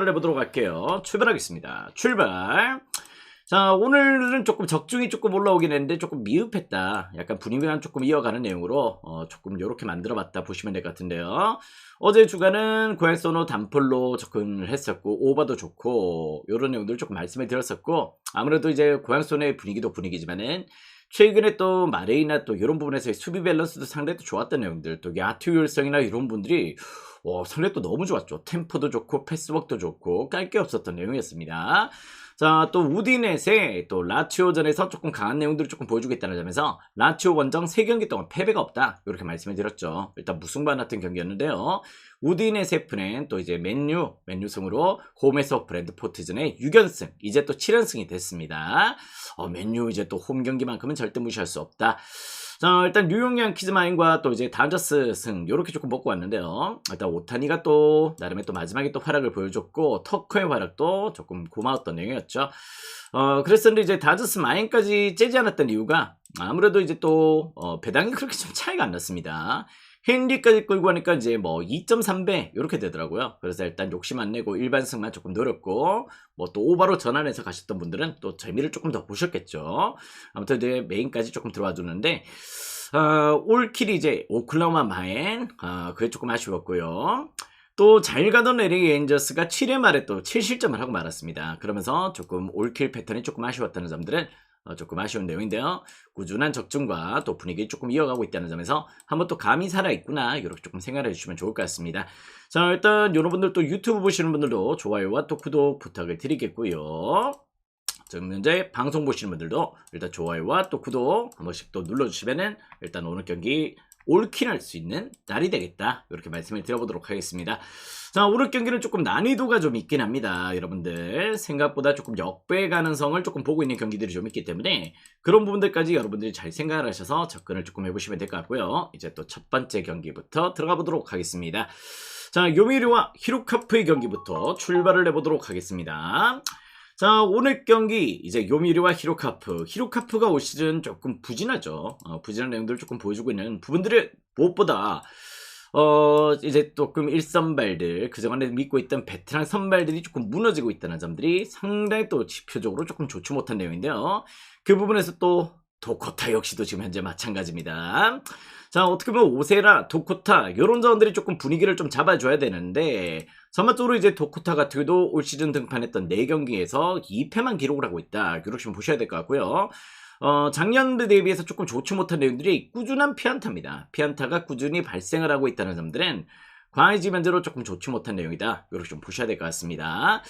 해보도록 할게요. 출발하겠습니다. 출발. 자, 오늘은 조금 적중이 조금 올라오긴 했는데 조금 미흡했다. 약간 분위기만 조금 이어가는 내용으로 조금 요렇게 만들어봤다 보시면 될 것 같은데요. 어제 주간은 고양소노 단폴로 접근을 했었고 오버도 좋고 요런 내용들 조금 말씀을 드렸었고, 아무래도 이제 고양소노의 분위기도 분위기지만은 최근에 또 마레이나 또 이런 부분에서의 수비 밸런스도 상당히 또 좋았던 내용들, 또 야투 효율성이나 이런 분들이 상당히 또 너무 좋았죠. 템포도 좋고 패스워크도 좋고 깔 게 없었던 내용이었습니다. 자, 또 우디넷의 또 라치오전에서 조금 강한 내용들을 조금 보여주겠다는 점에서 라치오 원정 3경기 동안 패배가 없다 이렇게 말씀을 드렸죠. 일단 무승부 같은 경기였는데요. 우디넷의 프는 또 이제 맨유승으로 홈에서 브랜드포트전의 6연승, 이제 또 7연승이 됐습니다. 맨유 이제 또 홈 경기만큼은 절대 무시할 수 없다. 자, 일단 뉴욕 양키즈 마인과 또 이제 다저스 승 요렇게 조금 먹고 왔는데요. 일단 오타니가 또 나름의 또 마지막에 또 활약을 보여줬고 터커의 활약도 조금 고마웠던 내용이었죠. 그랬었는데 이제 다저스 마인까지 째지 않았던 이유가 아무래도 이제 또 배당이 그렇게 좀 차이가 안 났습니다. 헨리까지 끌고 가니까 이제 뭐 2.3배 이렇게 되더라고요. 그래서 일단 욕심 안 내고 일반승만 조금 노렸고, 뭐 또 오바로 전환해서 가셨던 분들은 또 재미를 조금 더 보셨겠죠. 아무튼 이제 메인까지 조금 들어와 주는데 올킬이 이제 오클라호마 마인, 그게 조금 아쉬웠고요. 또 잘 가던 LA 엔저스가 7회 말에 또 7실점을 하고 말았습니다. 그러면서 조금 올킬 패턴이 조금 아쉬웠다는 점들은 조금 아쉬운 내용인데요. 꾸준한 적중과 또 분위기 조금 이어가고 있다는 점에서 한번 또 감이 살아있구나 이렇게 조금 생각을 해주시면 좋을 것 같습니다. 자, 일단 여러분들 또 유튜브 보시는 분들도 좋아요와 또 구독 부탁을 드리겠고요. 지금 현재 방송 보시는 분들도 일단 좋아요와 또 구독 한 번씩 또 눌러주시면은 일단 오늘 경기 올킬할 수 있는 날이 되겠다 이렇게 말씀을 드려보도록 하겠습니다. 자, 오늘 경기는 조금 난이도가 좀 있긴 합니다. 여러분들 생각보다 조금 역배 가능성을 조금 보고 있는 경기들이 좀 있기 때문에 그런 부분들까지 여러분들이 잘 생각을 하셔서 접근을 조금 해보시면 될 것 같고요. 이제 또 첫 번째 경기부터 들어가 보도록 하겠습니다. 자, 요미르와 히로카프의 경기부터 출발을 해보도록 하겠습니다. 자, 오늘 경기 이제 요미르와 히로카프가 올 시즌 조금 부진하죠. 부진한 내용들을 조금 보여주고 있는 부분들을 무엇보다 이제 조금 일선발들, 그동안에 믿고 있던 베테랑 선발들이 조금 무너지고 있다는 점들이 상당히 또 지표적으로 조금 좋지 못한 내용인데요. 그 부분에서 또 도코타 역시도 지금 현재 마찬가지입니다. 자, 어떻게 보면 오세라, 도코타 이런 자원들이 조금 분위기를 좀 잡아줘야 되는데 전반적으로 이제 도코타 같은 경우도 올 시즌 등판했던 4경기에서 2패만 기록을 하고 있다. 이렇게 좀 보셔야 될 것 같고요. 작년 대비해서 조금 좋지 못한 내용들이 꾸준한 피안타입니다. 피안타가 꾸준히 발생을 하고 있다는 점들은 광의지 면제로 조금 좋지 못한 내용이다. 이렇게 좀 보셔야 될 것 같습니다.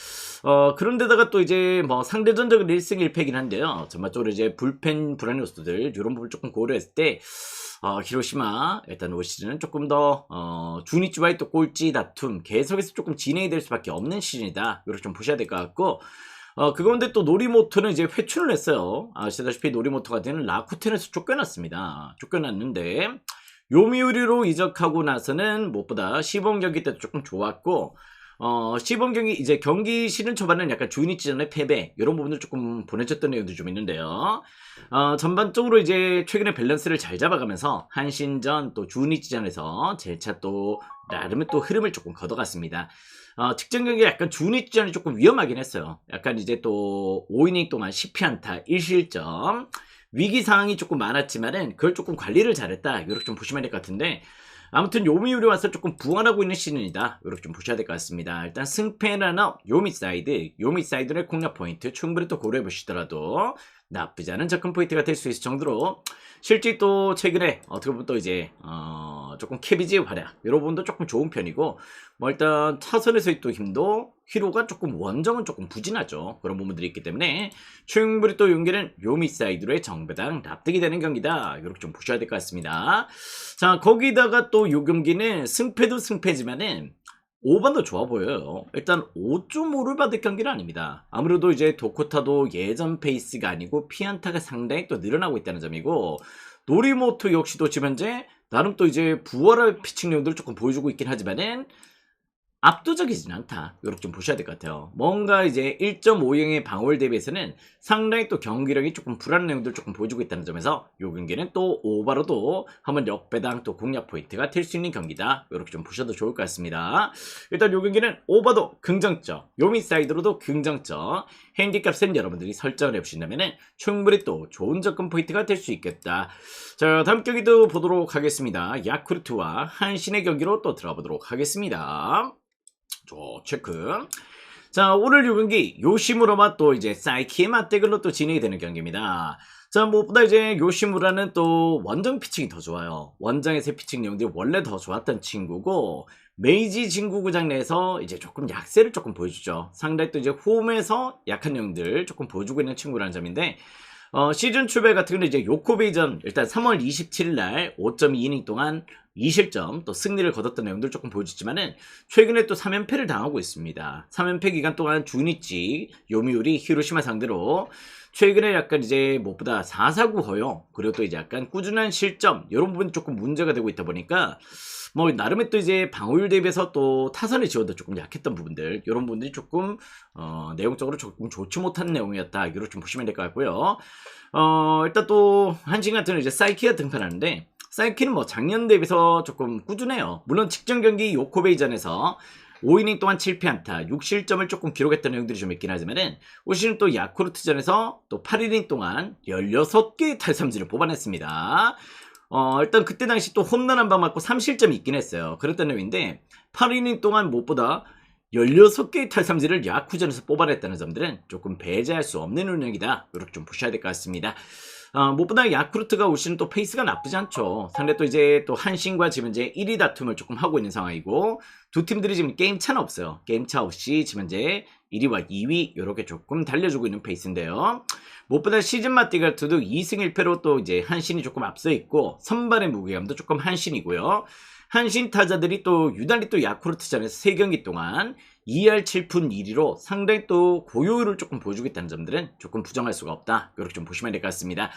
그런데다가 또 이제 뭐 상대전적은 1승 1패긴 한데요. 전반적으로 이제 불펜 불안 요소들 이런 부분을 조금 고려했을 때 히로시마 일단 올 시즌은 조금 더 주니치와의 또 꼴찌 다툼 계속해서 조금 진행이 될 수밖에 없는 시즌이다. 이렇게 좀 보셔야 될 것 같고, 그 가운데 또 노리모토는 이제 회춘을 했어요. 아시다시피 노리모토 같은 경우는 라쿠텐에서 쫓겨났습니다. 쫓겨났는데 요미우리로 이적하고 나서는 무엇보다 시범 경기 때도 조금 좋았고, 시범 경기 이제 경기 시즌 초반은 약간 주니치전의 패배 이런 부분들 조금 보내줬던 내용도 좀 있는데요. 전반적으로 이제 최근에 밸런스를 잘 잡아가면서 한신전 또 주니치전에서 재차 또 나름의 또 흐름을 조금 걷어갔습니다. 직전 경기 약간 주니치전이 조금 위험하긴 했어요. 약간 이제 또 5이닝 동안 10피안타 1실점 위기 상황이 조금 많았지만은 그걸 조금 관리를 잘했다 이렇게 좀 보시면 될 것 같은데, 아무튼 요미우리 와서 조금 부활하고 있는 시즌이다 이렇게 좀 보셔야 될 것 같습니다. 일단 승패나 요미사이드의 공략 포인트 충분히 또 고려해 보시더라도 나쁘지 않은 접근 포인트가 될 수 있을 정도로 실제 또 최근에 어떻게 보면 또 이제 조금 케비지의 활약 이런 부분도 조금 좋은 편이고, 뭐 일단 타선에서의 또 힘도 히로가 조금 원정은 조금 부진하죠. 그런 부분들이 있기 때문에 충분히 또 용기는 요미사이드로의 정배당 납득이 되는 경기다 이렇게 좀 보셔야 될 것 같습니다. 자, 거기다가 또 요 경기는 승패도 승패지만은 5번도 좋아 보여요. 일단 5.5를 받을 경기는 아닙니다. 아무래도 이제 도코타도 예전 페이스가 아니고 피안타가 상당히 또 늘어나고 있다는 점이고, 노리모토 역시도 지금 현재 나름 또 이제 부활할 피칭 내용들을 조금 보여주고 있긴 하지만은 압도적이진 않다. 이렇게 좀 보셔야 될 것 같아요. 뭔가 이제 1.5형의 방어율 대비해서는 상당히 또 경기력이 조금 불안한 내용들 조금 보여주고 있다는 점에서 이 경기는 또 오바로도 한번 역배당 또 공략 포인트가 될 수 있는 경기다. 이렇게 좀 보셔도 좋을 것 같습니다. 일단 이 경기는 오버도 긍정점, 요미 사이드로도 긍정점, 핸디값은 여러분들이 설정을 해보신다면 충분히 또 좋은 접근 포인트가 될 수 있겠다. 자, 다음 경기도 보도록 하겠습니다. 야쿠르트와 한신의 경기로 또 들어가 보도록 하겠습니다. 체크. 자, 오늘 요 경기 요시무라와 또 이제 사이키의 맞대결로 또 진행이 되는 경기입니다. 자, 무엇보다 이제 요시무라는 또 원정 피칭이 더 좋아요. 원정에서 피칭 내용들이 원래 더 좋았던 친구고, 메이지 진구구장 내에서 이제 조금 약세를 조금 보여주죠. 상당히 또 이제 홈에서 약한 내용들 조금 보여주고 있는 친구라는 점인데, 시즌 출발 같은 경우는 이제 요코베이전 일단 3월 27일 날 5.2이닝 동안 2실점 또 승리를 거뒀던 내용들 조금 보여줬지만은 최근에 또 3연패를 당하고 있습니다. 3연패 기간 동안 주니치, 요미우리, 히로시마 상대로 최근에 약간 이제 무엇보다 4사구 허용 그리고 또 이제 약간 꾸준한 실점 이런 부분이 조금 문제가 되고 있다 보니까 뭐 나름의 또 이제 방어율 대비해서 또 타선의 지원도 조금 약했던 부분들 이런 부분들이 조금 내용적으로 조금 좋지 못한 내용이었다 이렇게 좀 보시면 될 것 같고요. 일단 또 한신 같은 이제 사이키가 등판하는데 사이키는 뭐 작년 대비해서 조금 꾸준해요. 물론 직전 경기 요코베이전에서 5이닝 동안 7피안타 6실점을 조금 기록했던 내용들이 좀 있긴 하지만은 올 시즌 또 야쿠르트전에서 또 8이닝 동안 16개의 탈삼진을 뽑아냈습니다. 일단 그때 당시 또 홈런 한 방 맞고 3실점이 있긴 했어요. 그랬던 내용인데 8이닝 동안 무엇보다 16개의 탈삼진을 야쿠전에서 뽑아냈다는 점들은 조금 배제할 수 없는 운영이다. 이렇게 좀 보셔야 될 것 같습니다. 무엇보다 야쿠르트가 올 시즌 또 페이스가 나쁘지 않죠. 상대 또 이제 또 한신과 지금 이제 1위 다툼을 조금 하고 있는 상황이고 두 팀들이 지금 게임 차는 없어요. 게임 차 없이 지금 이제 1위와 2위 이렇게 조금 달려주고 있는 페이스인데요. 무엇보다 시즌 맞대결투도 2승 1패로 또 이제 한신이 조금 앞서 있고 선발의 무게감도 조금 한신이고요. 한신 타자들이 또 유달리 또 야쿠르트전에서 3경기 동안 2할 7푼 1리로 상당히 또 고효율을 조금 보여주고 있다는 점들은 조금 부정할 수가 없다. 이렇게 좀 보시면 될 것 같습니다.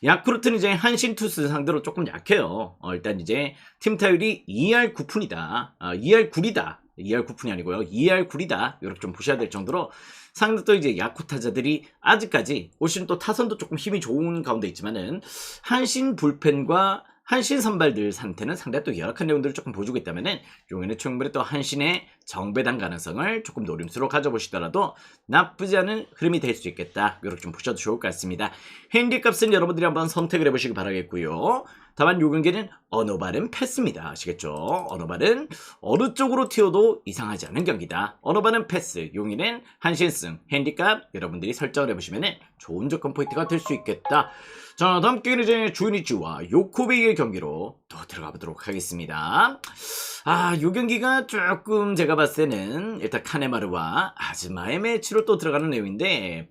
야쿠르트는 이제 한신 투수 상대로 조금 약해요. 일단 이제 팀 타율이 2할 9푼이다. 2할 9이다. 2할 9푼이 아니고요. 2할 9이다. 이렇게 좀 보셔야 될 정도로 상대 또 이제 야쿠 타자들이 아직까지 올 시즌 또 타선도 조금 힘이 좋은 가운데 있지만은 한신 불펜과 한신 선발들 상태는 상당히 또 열악한 내용들을 조금 보여주고 있다면은 용에는 충분히 또 한신의 정배당 가능성을 조금 노림수로 가져보시더라도 나쁘지 않은 흐름이 될 수 있겠다. 이렇게 좀 보셔도 좋을 것 같습니다. 핸디 값은 여러분들이 한번 선택을 해보시기 바라겠고요. 다만 요 경기는 어느 발은 패스입니다. 아시겠죠? 어느 발은 어느 쪽으로 튀어도 이상하지 않은 경기다. 어느 발은 패스, 용인은 한신승, 핸디값 여러분들이 설정을 해보시면 좋은 조건 포인트가 될 수 있겠다. 자, 다음 경기는 이제 주니치와 요코베이의 경기로 또 들어가 보도록 하겠습니다. 요 경기가 조금 제가 봤을 때는 일단 카네마르와 아즈마의 매치로 또 들어가는 내용인데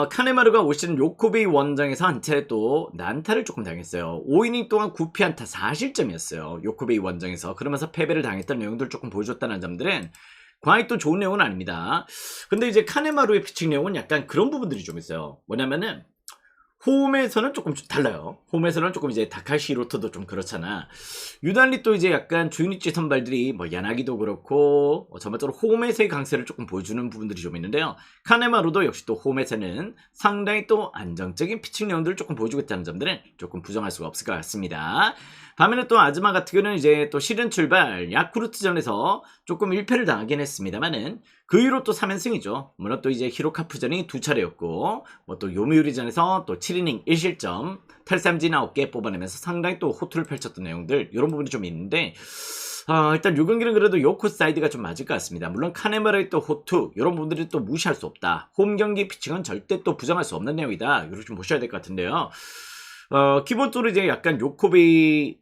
카네마르가 올 시즌 요코베이 원정에서 한 차례 또 난타를 조금 당했어요. 5이닝 동안 9피안타 4실점이었어요. 요코베이 원정에서. 그러면서 패배를 당했던 내용들 조금 보여줬다는 점들은 과히 또 좋은 내용은 아닙니다. 근데 이제 카네마루의 피칭 내용은 약간 그런 부분들이 좀 있어요. 뭐냐면은 홈에서는 조금 달라요. 홈에서는 조금 이제 다카시 히로토도 좀 그렇잖아. 유달리 또 이제 약간 주니치 선발들이 뭐 야나기도 그렇고 전반적으로 홈에서의 강세를 조금 보여주는 부분들이 좀 있는데요. 카네마루도 역시 또 홈에서는 상당히 또 안정적인 피칭 내용들을 조금 보여주고 있다는 점들은 조금 부정할 수가 없을 것 같습니다. 반면에 또 아즈마 같은 경우는 이제 또 시즌 출발 야쿠르트전에서 조금 1패를 당하긴 했습니다만은 그 이후로 또 3연승이죠. 물론 또 이제 히로카프전이 2차례였고 뭐 또 요미우리전에서 또 7이닝 1실점 탈삼진 9개 뽑아내면서 상당히 또 호투를 펼쳤던 내용들 이런 부분이 좀 있는데 일단 요 경기는 그래도 요코 사이드가 좀 맞을 것 같습니다. 물론 카네마르의 또 호투 이런 부분들이 또 무시할 수 없다. 홈 경기 피칭은 절대 또 부정할 수 없는 내용이다. 이렇게 좀 보셔야 될 것 같은데요. 기본적으로 이제 약간 요코베이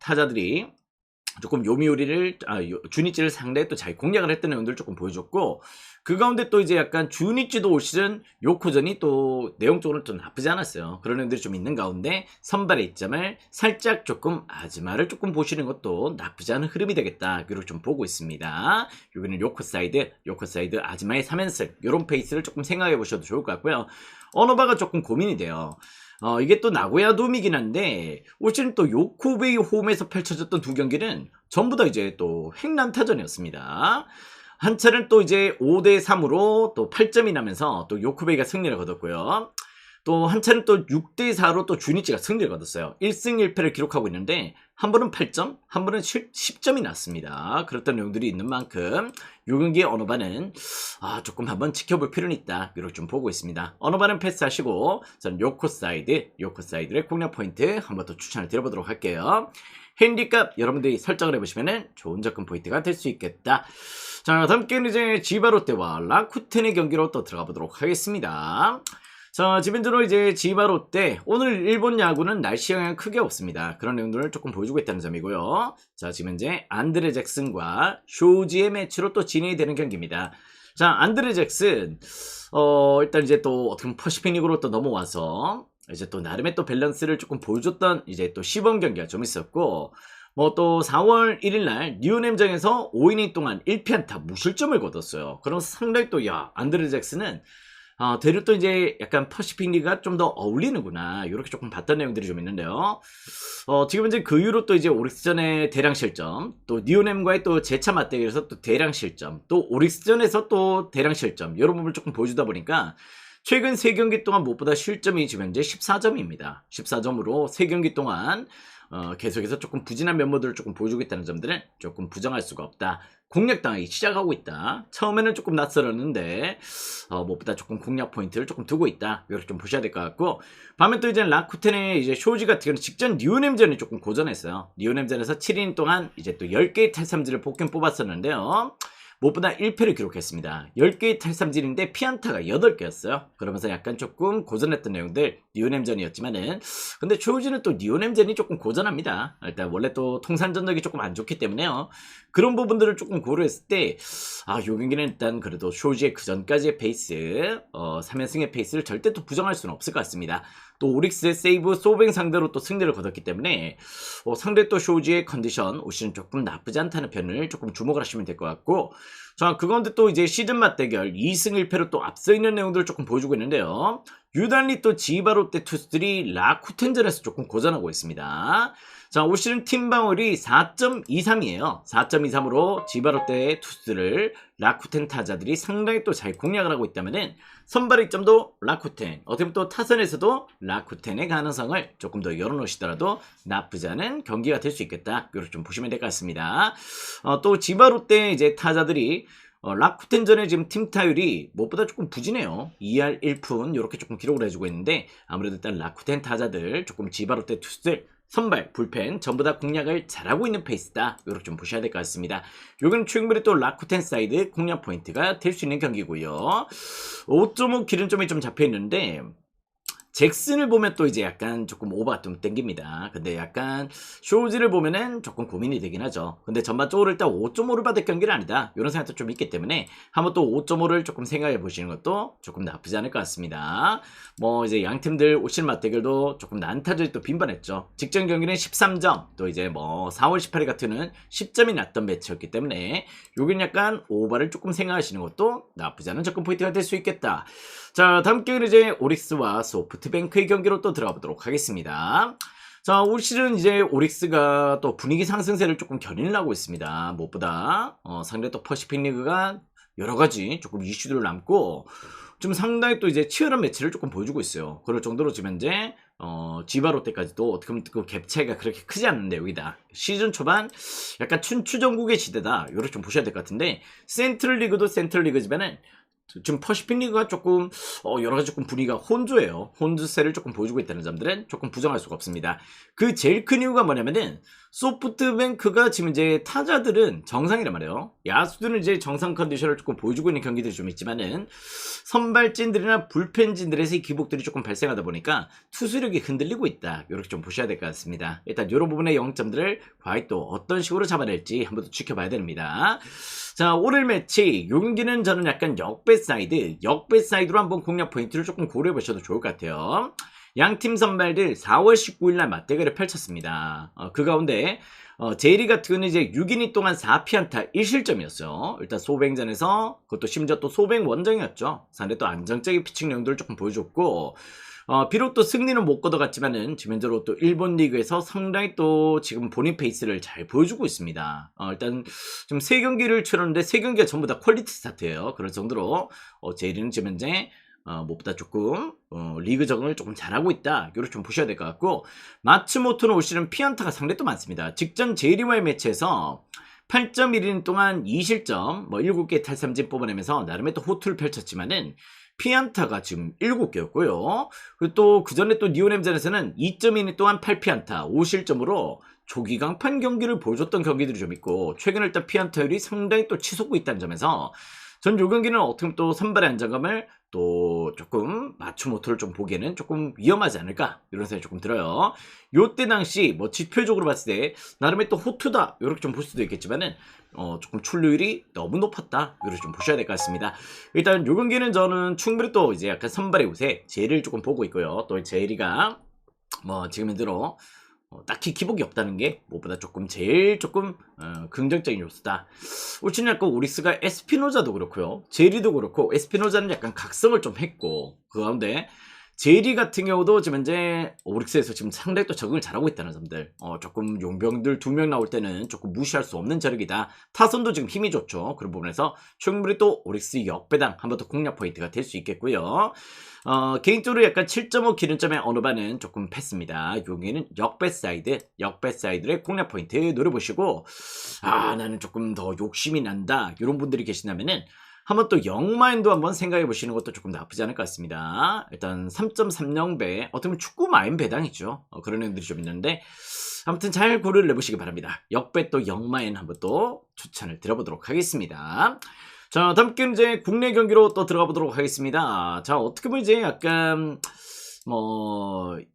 타자들이 조금 요미우리를 주니치를 상대히 또 잘 공략을 했던 내용들을 조금 보여줬고 그 가운데 또 이제 약간 주니치도 올 시즌 요코전이 또 내용적으로는 좀 나쁘지 않았어요. 그런 내용들이 좀 있는 가운데 선발의 입장을 살짝 조금 아즈마를 조금 보시는 것도 나쁘지 않은 흐름이 되겠다. 이렇게 좀 보고 있습니다. 여기는 요코 사이드 아즈마의 3연승 이런 페이스를 조금 생각해 보셔도 좋을 것 같고요. 어노바가 조금 고민이 돼요. 이게 또 나고야 돔이긴 한데 올 시즌 또 요코베이 홈에서 펼쳐졌던 두 경기는 전부 다 이제 또 횡난타전이었습니다. 한 차는 또 이제 5대3으로 또 8점이 나면서 또 요코베이가 승리를 거뒀고요. 또 한 차는 또 6대4로 또 주니치가 승리를 거뒀어요. 1승 1패를 기록하고 있는데 한 번은 8점, 한 번은 10점이 났습니다. 그랬던 내용들이 있는 만큼 요 경기의 언어반은 조금 한번 지켜볼 필요는 있다. 이렇게 좀 보고 있습니다. 언어반은 패스하시고 전 요코사이드의 공략 포인트 한번 더 추천을 드려보도록 할게요. 핸디값 여러분들이 설정을 해보시면 좋은 접근 포인트가 될 수 있겠다. 자, 다음 게임은 이제 지바롯데와 라쿠텐의 경기로 또 들어가 보도록 하겠습니다. 자, 지벤드로 이제 지바롯데 오늘 일본 야구는 날씨 영향 크게 없습니다. 그런 내용들을 조금 보여주고 있다는 점이고요. 자, 지금 현재 안드레 잭슨과 쇼지의 매치로 또 진행이 되는 경기입니다. 자, 안드레 잭슨 일단 이제 또 어떻게 보면 퍼시픽 리그로 또 넘어와서 이제 또 나름의 또 밸런스를 조금 보여줬던 이제 또 시범 경기가 좀 있었고, 뭐 또 4월 1일날 뉴nem전에서 5이닝 동안 1피안타 무실점을 거뒀어요. 그러면서 상당히 또 안드레 잭슨은 되려 또 이제 약간 퍼시픽 리그가 좀 더 어울리는구나, 이렇게 조금 봤던 내용들이 좀 있는데요. 지금 이제 그 이후로 또 이제 오릭스전의 대량 실점, 또 니오넴과의 또 재차 맞대결에서 또 대량 실점, 또 오릭스전에서 또 대량 실점, 이런 부분을 조금 보여주다 보니까 최근 3경기 동안 무엇보다 실점이 지금 현재 14점입니다. 14점으로 3경기 동안 계속해서 조금 부진한 면모들을 조금 보여주고 있다는 점들은 조금 부정할 수가 없다. 공략당하기 시작하고 있다. 처음에는 조금 낯설었는데 무엇보다 조금 공략 포인트를 조금 두고 있다. 이렇게 좀 보셔야 될 것 같고, 반면 또 이제 라쿠텐의 이제 쇼지 같은 경우는 직전 니오넴전이 조금 고전했어요. 니오넴전에서 7인 동안 이제 또 10개의 탈삼진을 복근 뽑았었는데요. 무엇보다 1패를 기록했습니다. 10개의 탈삼진인데 피안타가 8개였어요. 그러면서 약간 조금 고전했던 내용들, 니오넴전이었지만은, 근데 쇼지는 또 니오넴전이 조금 고전합니다. 일단 원래 또 통산 전적이 조금 안 좋기 때문에요. 그런 부분들을 조금 고려했을 때, 요 경기는 일단 그래도 쇼지의 그 전까지의 페이스, 3연승의 페이스를 절대 또 부정할 수는 없을 것 같습니다. 또 오릭스의 세이브 소뱅 상대로 또 승리를 거뒀기 때문에 상대 또 쇼지의 컨디션 올 시즌 조금 나쁘지 않다는 편을 조금 주목을 하시면 될 것 같고, 자, 그 가운데 또 이제 시즌 맞대결 2승 1패로 또 앞서 있는 내용들을 조금 보여주고 있는데요. 유달리 또 지바롯데 투수들이 라쿠텐전에서 조금 고전하고 있습니다. 자, 올 시즌 팀 방어율이 4.23이에요. 4.23으로 지바롯데 투수들을 라쿠텐 타자들이 상당히 또 잘 공략을 하고 있다면은 선발 이점도 라쿠텐, 어떻게 보면 또 타선에서도 라쿠텐의 가능성을 조금 더 열어놓으시더라도 나쁘지 않은 경기가 될 수 있겠다. 이렇게 좀 보시면 될 것 같습니다. 또 지바롯데 이제 타자들이 라쿠텐전의 지금 팀 타율이 무엇보다 조금 부진해요. 2할 1푼 이렇게 조금 기록을 해주고 있는데, 아무래도 일단 라쿠텐 타자들 조금 지바롯데 투수들 선발, 불펜 전부 다 공략을 잘하고 있는 페이스다. 이렇게 좀 보셔야 될 것 같습니다. 요건 충분히 또 라쿠텐 사이드 공략 포인트가 될 수 있는 경기고요. 5.5 기준점이 좀 잡혀 있는데, 잭슨을 보면 또 이제 약간 조금 오버가 좀 땡깁니다. 근데 약간 쇼즈를 보면은 조금 고민이 되긴 하죠. 근데 전반적으로 일단 5.5를 받을 경기는 아니다, 이런 생각도 좀 있기 때문에 한번 또 5.5를 조금 생각해 보시는 것도 조금 나쁘지 않을 것 같습니다. 뭐 이제 양 팀들 올 시즌 맞대결도 조금 난타전이 또 빈번했죠. 직전 경기는 13점, 또 이제 뭐 4월 18일 같은 10점이 났던 매치였기 때문에 여기는 약간 오버를 조금 생각하시는 것도 나쁘지 않은 접근 포인트가 될 수 있겠다. 자, 다음 경기는 이제 오릭스와 소프트뱅크의 경기로 또 들어가 보도록 하겠습니다. 자, 올 시즌 이제 오릭스가 또 분위기 상승세를 조금 견인을 하고 있습니다. 무엇보다 상대 또 퍼시픽 리그가 여러 가지 조금 이슈들을 남고 좀 상당히 또 이제 치열한 매치를 조금 보여주고 있어요. 그럴 정도로 지금 현재 지바롯데까지도 어떻게 보면 그 갭 차이가 그렇게 크지 않는데, 여기다 시즌 초반 약간 춘추전국의 시대다, 이렇게 좀 보셔야 될 것 같은데, 센트럴 리그도 센트럴 리그지만은 지금 퍼시픽 리그가 조금 여러가지 조금 분위기가 혼조예요. 혼조세를 조금 보여주고 있다는 점들은 조금 부정할 수가 없습니다. 그 제일 큰 이유가 뭐냐면은 소프트뱅크가 지금 이제 타자들은 정상이란 말이에요. 야수들은 이제 정상 컨디션을 조금 보여주고 있는 경기들이 좀 있지만은 선발진들이나 불펜진들에서의 기복들이 조금 발생하다 보니까 투수력이 흔들리고 있다, 이렇게 좀 보셔야 될 것 같습니다. 일단 이런 부분의 영점들을 과연 또 어떤 식으로 잡아낼지 한번 더 지켜봐야 됩니다. 자, 오늘 매치 요 경기는 저는 약간 역배 사이드로 한번 공략 포인트를 조금 고려해 보셔도 좋을 것 같아요. 양팀 선발들 4월 19일날 맞대결을 펼쳤습니다. 그 가운데 제이리 같은 경우는 이제 6이닝 동안 4피안타 1실점이었어요. 일단 소뱅전에서 그것도 심지어 또 소뱅 원정이었죠. 상대 또 안정적인 피칭 내용들을 조금 보여줬고, 비록 또 승리는 못 거둬갔지만은 지면적으로 또 일본 리그에서 상당히 또 지금 본인 페이스를 잘 보여주고 있습니다. 일단 좀 3경기를 치렀는데 3경기가 전부 다 퀄리티 스타트예요. 그럴 정도로 제이리는 지금 현재 무엇보다 조금 리그 적응을 조금 잘하고 있다. 이렇게 좀 보셔야 될 것 같고, 마츠모토는 올 시즌 피안타가 상당히 또 많습니다. 직전 제이리와의 매치에서 8.1인 동안 2실점, 7개 탈삼진 뽑아내면서 나름의 또 호투를 펼쳤지만은 피안타가 지금 7개였고요. 그리고 또 그 전에 또 니오넴전에서는 2.2인 동안 8피안타, 5실점으로 조기 강판 경기를 보여줬던 경기들이 좀 있고, 최근 일단 피안타율이 상당히 또 치솟고 있다는 점에서 전 요 경기는 어떻게 보면 또 선발의 안정감을 또 조금 마츠모토를 좀 보기에는 조금 위험하지 않을까 이런 생각이 조금 들어요. 요때 당시 뭐 지표적으로 봤을 때 나름의 또 호투다 이렇게 좀 볼 수도 있겠지만은 조금 출루율이 너무 높았다 이렇게 좀 보셔야 될 것 같습니다. 일단 요 경기는 저는 충분히 또 이제 약간 선발의 우세 제리를 조금 보고 있고요. 또 제리가 뭐 지금 현재로 딱히 기복이 없다는 게 무엇보다 조금 제일 조금 긍정적인 요소다. 올치는 약간 오리스가 에스피노자도 그렇고요, 제리도 그렇고, 에스피노자는 약간 각성을 좀 했고, 그 가운데 제리 같은 경우도 지금 현재 오릭스에서 지금 상당히 또 적응을 잘하고 있다는 점들, 조금 용병들 2명 나올 때는 조금 무시할 수 없는 저력이다. 타선도 지금 힘이 좋죠. 그런 부분에서 충분히 또 오릭스 역배당 한 번 더 공략 포인트가 될 수 있겠고요. 개인적으로 약간 7.5 기준점의 어느 반은 조금 패스입니다. 여기는 역배사이드의 공략 포인트 노려보시고, 나는 조금 더 욕심이 난다 이런 분들이 계신다면은 한번 또 영마인도 한번 생각해 보시는 것도 조금 나쁘지 않을 것 같습니다. 일단 3.30배, 어떻게 보면 축구 마인 배당이죠. 그런 애들이 좀 있는데, 아무튼 잘 고려를 내보시기 바랍니다. 역배 또 영마인 한번 또 추천을 드려보도록 하겠습니다. 자, 다음 경기는 이제 국내 경기로 또 들어가 보도록 하겠습니다. 자, 어떻게 보면 이제 약간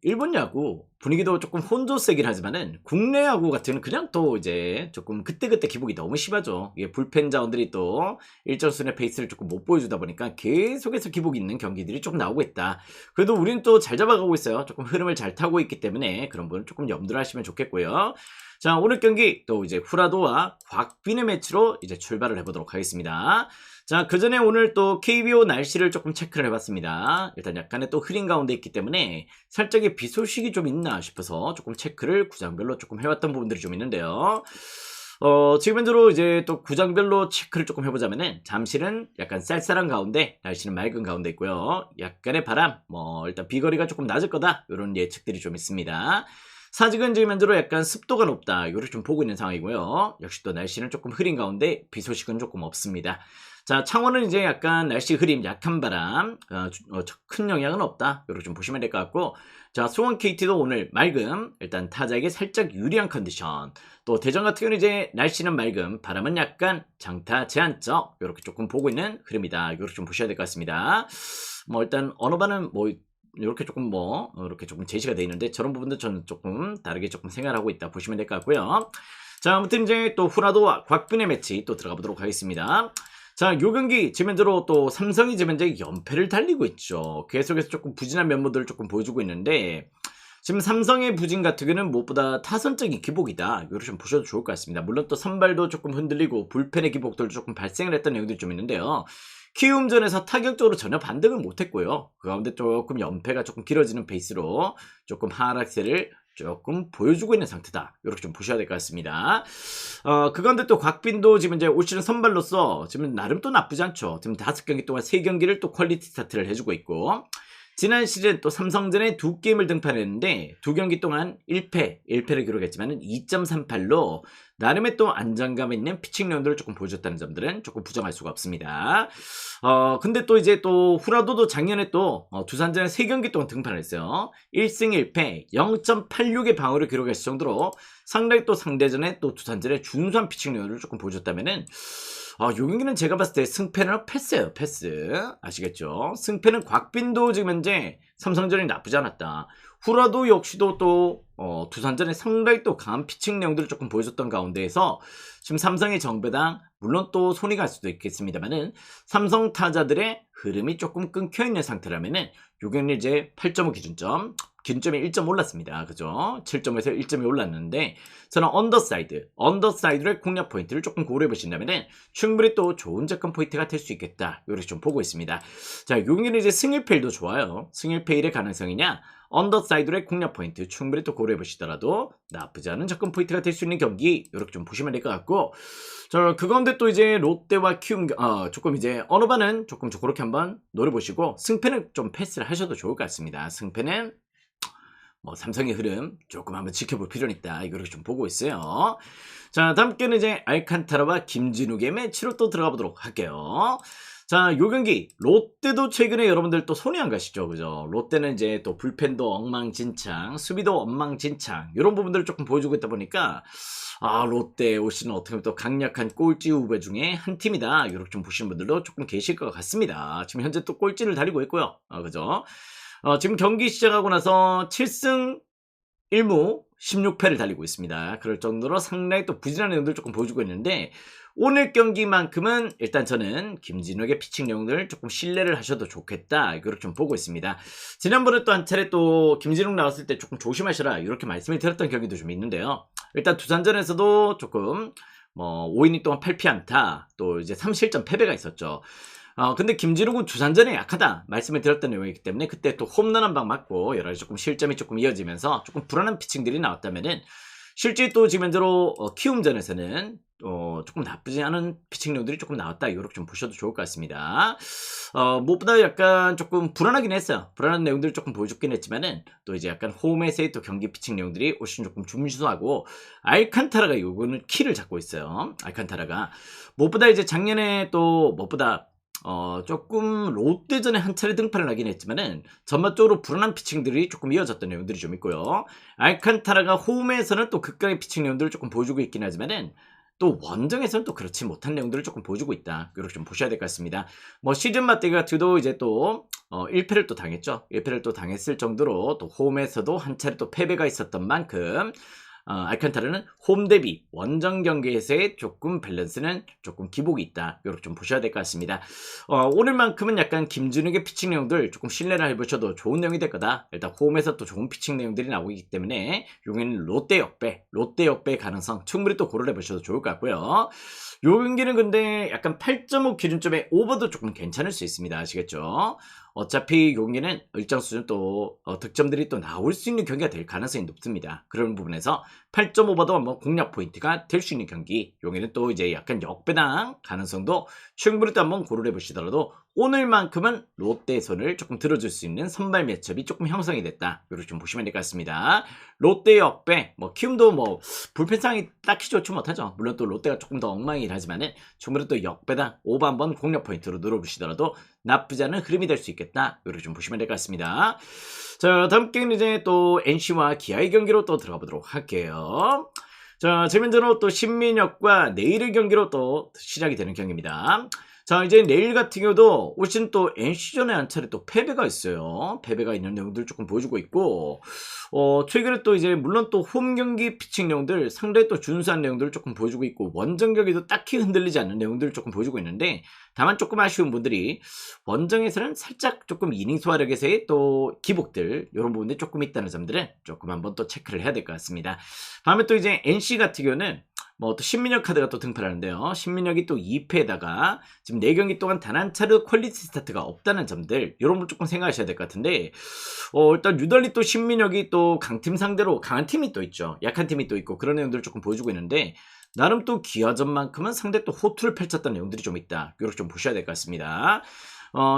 일본 야구 분위기도 조금 혼조세긴 하지만은 국내 야구 같은 경우는 그냥 또 이제 조금 그때그때 기복이 너무 심하죠. 이게 불펜 자원들이 또 일정 수준의 페이스를 조금 못 보여주다 보니까 계속해서 기복이 있는 경기들이 조금 나오고 있다. 그래도 우리는 또 잘 잡아가고 있어요. 조금 흐름을 잘 타고 있기 때문에 그런 부분 조금 염두를 하시면 좋겠고요. 자, 오늘 경기 또 이제 후라도와 곽빈의 매치로 이제 출발을 해보도록 하겠습니다. 자, 그 전에 오늘 또 KBO 날씨를 조금 체크를 해봤습니다. 일단 약간의 또 흐린 가운데 있기 때문에 살짝의 비 소식이 좀 있나 싶어서 조금 체크를 구장별로 조금 해왔던 부분들이 좀 있는데요. 지금 현재로 이제 또 구장별로 체크를 조금 해보자면은 잠실은 약간 쌀쌀한 가운데, 날씨는 맑은 가운데 있고요. 약간의 바람, 일단 비거리가 조금 낮을 거다 이런 예측들이 좀 있습니다. 사직은 지금 현재로 약간 습도가 높다 이거를 좀 보고 있는 상황이고요. 역시 또 날씨는 조금 흐린 가운데 비 소식은 조금 없습니다. 자, 창원은 이제 약간 날씨 흐림, 약한 바람, 큰 영향은 없다 이렇게 좀 보시면 될 것 같고, 자, 수원 KT도 오늘 맑음, 일단 타자에게 살짝 유리한 컨디션. 또 대전 같은 경우는 이제 날씨는 맑음, 바람은 약간 장타 제한적 이렇게 조금 보고 있는 흐름이다 이렇게 좀 보셔야 될 것 같습니다. 일단 어느 반은 이렇게 조금 이렇게 조금 제시가 되어 있는데, 저런 부분도 저는 조금 다르게 조금 생각하고 있다 보시면 될 것 같고요. 자, 아무튼 이제 또 후라도와 곽빈의 매치 또 들어가 보도록 하겠습니다. 자, 요 경기 지금 현재로 또 삼성이 지금 현재 연패를 달리고 있죠. 계속해서 조금 부진한 면모들을 조금 보여주고 있는데, 지금 삼성의 부진 같은 경우는 무엇보다 타선적인 기복이다 이걸 좀 보셔도 좋을 것 같습니다. 물론 또 선발도 조금 흔들리고 불펜의 기복들도 조금 발생을 했던 내용들이 좀 있는데요. 키움전에서 타격적으로 전혀 반등을 못했고요. 그 가운데 조금 연패가 조금 길어지는 페이스로 조금 하락세를 조금 보여주고 있는 상태다 이렇게 좀 보셔야 될 것 같습니다. 그 가운데 또 곽빈도 지금 이제 올 시즌 선발로서 지금 나름 또 나쁘지 않죠. 지금 5경기 동안 3경기를 또 퀄리티 스타트를 해주고 있고, 지난 시즌 또 삼성전에 2게임을 등판했는데 2경기 동안 1패를 기록했지만 2.38로 나름의 또 안정감 있는 피칭 내용들을 조금 보여줬다는 점들은 조금 부정할 수가 없습니다. 근데 또 이제 또 후라도도 작년에 또 두산전에 3경기 동안 등판을 했어요. 1승 1패 0.86의 방어를 기록했을 정도로 상당히 또 상대전에 또 두산전에 준수한 피칭 내용을 조금 보여줬다면은, 요 경기는 제가 봤을 때 승패는 패스예요, 패스. 아시겠죠? 승패는 곽빈도 지금 현재 삼성전이 나쁘지 않았다. 후라도 역시도 또 두산전에 상당히 또 강한 피칭 내용들을 조금 보여줬던 가운데에서 지금 삼성의 정배당, 물론 또 손이 갈 수도 있겠습니다만은 삼성 타자들의 흐름이 조금 끊겨있는 상태라면은 요 경기는 이제 8.5 기준점이 1점 올랐습니다. 그죠? 7점에서 1점이 올랐는데 저는 언더사이드의 공략 포인트를 조금 고려해 보신다면은 충분히 또 좋은 접근 포인트가 될 수 있겠다. 이렇게 좀 보고 있습니다. 자, 요 경기는 이제 승일패일도 좋아요. 승일패일의 가능성이냐? 언더사이드의 공략 포인트 충분히 또 고려해 보시더라도 나쁘지 않은 접근 포인트가 될 수 있는 경기 이렇게 좀 보시면 될 것 같고, 자, 그 가운데 또 이제 롯데와 키움 조금 이제 어느 반은 조금 그렇게 한번 노려보시고 승패는 좀 패스를 하셔도 좋을 것 같습니다. 승패는 뭐 삼성의 흐름 조금 한번 지켜볼 필요는 있다. 이거를 좀 보고 있어요. 자, 다음 경기는 이제 알칸타라와 김진욱의 매치로 또 들어가 보도록 할게요. 자, 요 경기 롯데도 최근에 여러분들 또 손이 안 가시죠, 그죠? 롯데는 이제 또 불펜도 엉망진창, 수비도 엉망진창 이런 부분들을 조금 보여주고 있다 보니까 롯데 올 시즌 어떻게 보면 또 강력한 꼴찌 후보 중에 한 팀이다. 이렇게 좀 보시는 분들도 조금 계실 것 같습니다. 지금 현재 또 꼴찌를 달리고 있고요. 그죠? 지금 경기 시작하고 나서 7승 1무 16패를 달리고 있습니다. 그럴 정도로 상당히 또 부진한 내용들을 조금 보여주고 있는데 오늘 경기만큼은 일단 저는 김진욱의 피칭 내용들 조금 신뢰를 하셔도 좋겠다. 이렇게 좀 보고 있습니다. 지난번에 또 한 차례 또 김진욱 나왔을 때 조금 조심하셔라 이렇게 말씀을 드렸던 경기도 좀 있는데요. 일단 두산전에서도 조금 5이닝 동안 8피안타 또 이제 3실점 패배가 있었죠. 근데 김진욱은 두산전에 약하다 말씀을 드렸던 내용이기 때문에 그때 또 홈런 한 방 맞고 여러 가지 조금 실점이 조금 이어지면서 조금 불안한 피칭들이 나왔다면은 실제 또 지금 현재로 키움전에서는 조금 나쁘지 않은 피칭력들이 조금 나왔다. 이렇게 좀 보셔도 좋을 것 같습니다. 무엇보다 약간 조금 불안하긴 했어요. 불안한 내용들을 조금 보여줬긴 했지만은 또 이제 약간 홈에서의 또 경기 피칭 내용들이 훨씬 조금 준수하고 알칸타라가 요거는 키를 잡고 있어요. 알칸타라가 무엇보다 이제 작년에 또 무엇보다 조금 롯데전에 한 차례 등판을 하긴 했지만은 전반적으로 불안한 피칭들이 조금 이어졌던 내용들이 좀 있고요. 알칸타라가 홈에서는 또 극강의 피칭 내용들을 조금 보여주고 있긴 하지만은 또 원정에서는 또 그렇지 못한 내용들을 조금 보여주고 있다. 이렇게 좀 보셔야 될 것 같습니다. 시즌 맞대기 같은 이제 또 1패를 또 당했죠. 1패를 또 당했을 정도로 또 홈에서도 한 차례 또 패배가 있었던 만큼 알칸타라는 홈 대비 원정 경기에서의 조금 밸런스는 조금 기복이 있다. 이렇게 좀 보셔야 될 것 같습니다. 오늘만큼은 약간 김진욱의 피칭 내용들 조금 신뢰를 해보셔도 좋은 내용이 될 거다. 일단 홈에서 또 좋은 피칭 내용들이 나오기 때문에 여기는 롯데 역배 가능성 충분히 또 고려해 보셔도 좋을 것 같고요. 요 경기는 근데 약간 8.5 기준점의 오버도 조금 괜찮을 수 있습니다. 아시겠죠? 어차피 경기는 일정 수준 또 득점들이 또 나올 수 있는 경기가 될 가능성이 높습니다. 그런 부분에서 8.5버도 한번 공략 포인트가 될 수 있는 경기. 여기는 또 이제 약간 역배당 가능성도 충분히 또 한번 고려해 보시더라도 오늘만큼은 롯데의 손을 조금 들어줄 수 있는 선발 매첩이 조금 형성이 됐다. 이렇게 좀 보시면 될 것 같습니다. 롯데 역배, 키움도 불펜상이 딱히 좋지 못하죠. 물론 또 롯데가 조금 더 엉망이긴 하지만은 충분히 또 역배당 오버 한번 공략 포인트로 눌러보시더라도 나쁘지 않은 흐름이 될 수 있겠다. 이렇게 좀 보시면 될 것 같습니다. 자, 다음 게임은 이제 또 NC와 기아의 경기로 또 들어가 보도록 할게요. 자, 재민전으로 또 신민혁과 내일의 경기로 또 시작이 되는 경기입니다. 자, 이제 내일 같은 경우도 올 시즌 또 NC전에 한 차례 또 패배가 있어요. 패배가 있는 내용들 조금 보여주고 있고, 최근에 또 이제 물론 또 홈 경기 피칭 내용들 상당히 또 준수한 내용들을 조금 보여주고 있고, 원정 경기도 딱히 흔들리지 않는 내용들을 조금 보여주고 있는데, 다만 조금 아쉬운 분들이 원정에서는 살짝 조금 이닝 소화력에서의 또 기복들, 이런 부분들이 조금 있다는 점들은 조금 한번 또 체크를 해야 될 것 같습니다. 다음에 또 이제 NC 같은 경우는 또 신민혁 카드가 또 등판하는데요. 신민혁이 또 2패에다가 지금 4경기 동안 단 한 차례 퀄리티 스타트가 없다는 점들 이런 걸 조금 생각하셔야 될 것 같은데 일단 유달리 또 신민혁이 또 강팀 상대로 강한 팀이 또 있죠. 약한 팀이 또 있고 그런 내용들을 조금 보여주고 있는데 나름 또 기아전만큼은 상대 또 호투를 펼쳤던 내용들이 좀 있다. 이렇게 좀 보셔야 될 것 같습니다.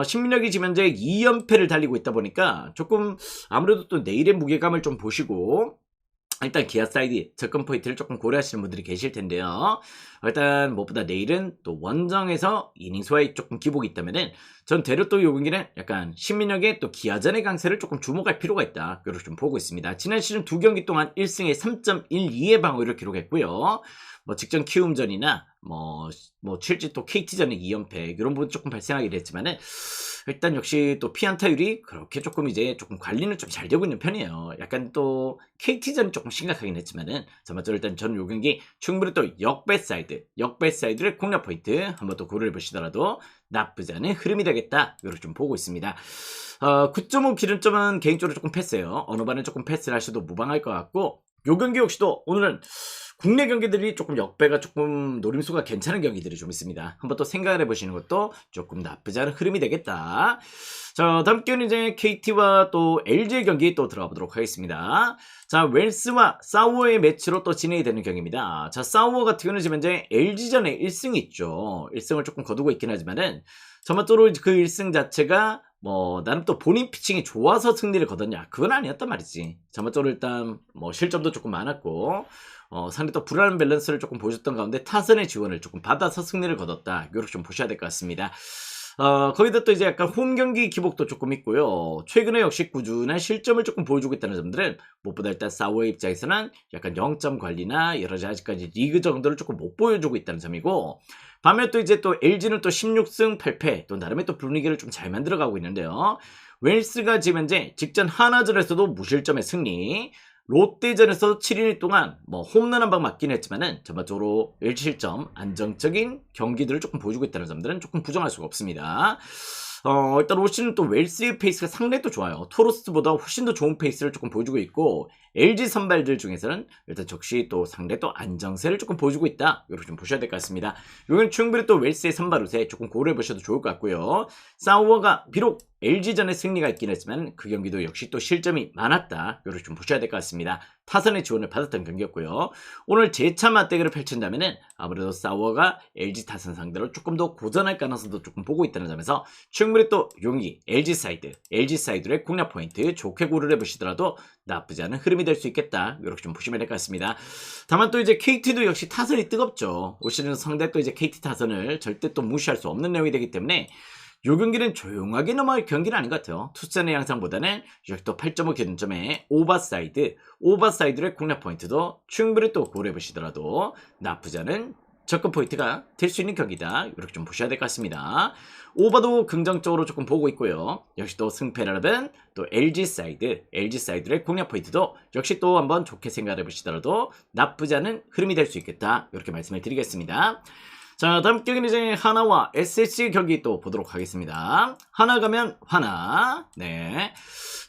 신민혁이 지금 현재 2연패를 달리고 있다 보니까 조금 아무래도 또 내일의 무게감을 좀 보시고 일단 기아 사이드 접근 포인트를 조금 고려하시는 분들이 계실 텐데요. 일단 무엇보다 내일은 또 원정에서 이닝 소화에 조금 기복이 있다면은 전 대략 또 요 경기는 약간 신민혁의 또 기아전의 강세를 조금 주목할 필요가 있다. 이렇게 좀 보고 있습니다. 지난 시즌 2경기 동안 1승에 3.12의 방어를 기록했고요. 직전 키움전이나 실제 또 KT전의 2연패 이런 부분 조금 발생하긴 했지만은 일단 역시 또 피안타율이 그렇게 조금 이제 조금 관리는 좀 잘 되고 있는 편이에요. 약간 또 KT전이 조금 심각하긴 했지만은 전반적으로 일단 저는 요 경기 충분히 또 역배 사이드를 공략 포인트 한번 또 고려해 보시더라도 나쁘지 않은 흐름이 되겠다. 이렇게 좀 보고 있습니다. 9.5 기준점은 개인적으로 조금 패스해요. 어느 반은 조금 패스를 하셔도 무방할 것 같고, 요 경기 역시도 오늘은 국내 경기들이 조금 역배가 조금 노림수가 괜찮은 경기들이 좀 있습니다. 한번 또 생각을 해보시는 것도 조금 나쁘지 않은 흐름이 되겠다. 자, 다음 경기는 이제 KT와 또 LG의 경기 또 들어가 보도록 하겠습니다. 자, 웰스와 사우어의 매치로 또 진행이 되는 경기입니다. 자, 사우어 같은 경우는 지금 이제 LG전에 1승이 있죠. 1승을 조금 거두고 있긴 하지만은, 전반적으로 그 1승 자체가 나름 또 본인 피칭이 좋아서 승리를 거뒀냐? 그건 아니었단 말이지. 전반적으로 일단 실점도 조금 많았고, 상대 또 불안한 밸런스를 조금 보여줬던 가운데 타선의 지원을 조금 받아서 승리를 거뒀다. 이렇게 좀 보셔야 될 것 같습니다. 거기다 또 이제 약간 홈 경기 기복도 조금 있고요. 최근에 역시 꾸준한 실점을 조금 보여주고 있다는 점들은 무엇보다 일단 사우어의 입장에서는 약간 0점 관리나 여러 가지 아직까지 리그 정도를 조금 못 보여주고 있다는 점이고, 반면 또 이제 또 LG는 또 16승 8패 또 나름의 또 분위기를 좀 잘 만들어가고 있는데요. 웰스가 지금 현재 직전 하나전에서도 무실점의 승리, 롯데전에서 7일 동안 홈런 한 방 맞긴 했지만은 전반적으로 1실점 안정적인 경기들을 조금 보여주고 있다는 점들은 조금 부정할 수가 없습니다. 일단 올 시즌 또 웰스의 페이스가 상당히 또 좋아요. 토로스보다 훨씬 더 좋은 페이스를 조금 보여주고 있고, LG 선발들 중에서는 일단 적시 또 상당히 또 안정세를 조금 보여주고 있다. 이렇게 좀 보셔야 될 것 같습니다. 이건 충분히 또 웰스의 선발 우세 조금 고려해 보셔도 좋을 것 같고요. 사우어가 비록 LG전에 승리가 있긴 했지만 그 경기도 역시 또 실점이 많았다. 이렇게 좀 보셔야 될 것 같습니다. 타선의 지원을 받았던 경기였고요. 오늘 재차 맞대결을 펼친다면은 아무래도 사우어가 LG 타선 상대로 조금 더 고전할 가능성도 조금 보고 있다는 점에서 충분히 또 용기 LG 사이드의 공략 포인트 좋게 고려해 보시더라도 나쁘지 않은 흐름이 될 수 있겠다. 이렇게 좀 보시면 될 것 같습니다. 다만 또 이제 KT도 역시 타선이 뜨겁죠. 올 시즌 상대 또 이제 KT 타선을 절대 또 무시할 수 없는 내용이 되기 때문에 요 경기는 조용하게 넘어갈 경기는 아닌 것 같아요. 투자의 양상보다는 역시 또 8.5 기준점의 오버사이드의 공략 포인트도 충분히 또 고려해 보시더라도 나쁘지 않은 접근 포인트가 될 수 있는 경기다. 이렇게 좀 보셔야 될 것 같습니다. 오버도 긍정적으로 조금 보고 있고요. 역시 또 승패라든 또 LG 사이드의 공략 포인트도 역시 또 한번 좋게 생각해 보시더라도 나쁘지 않은 흐름이 될 수 있겠다. 이렇게 말씀을 드리겠습니다. 자, 다음 경기는 이제 하나와 SSG 경기 또 보도록 하겠습니다. 하나 가면 하나. 네.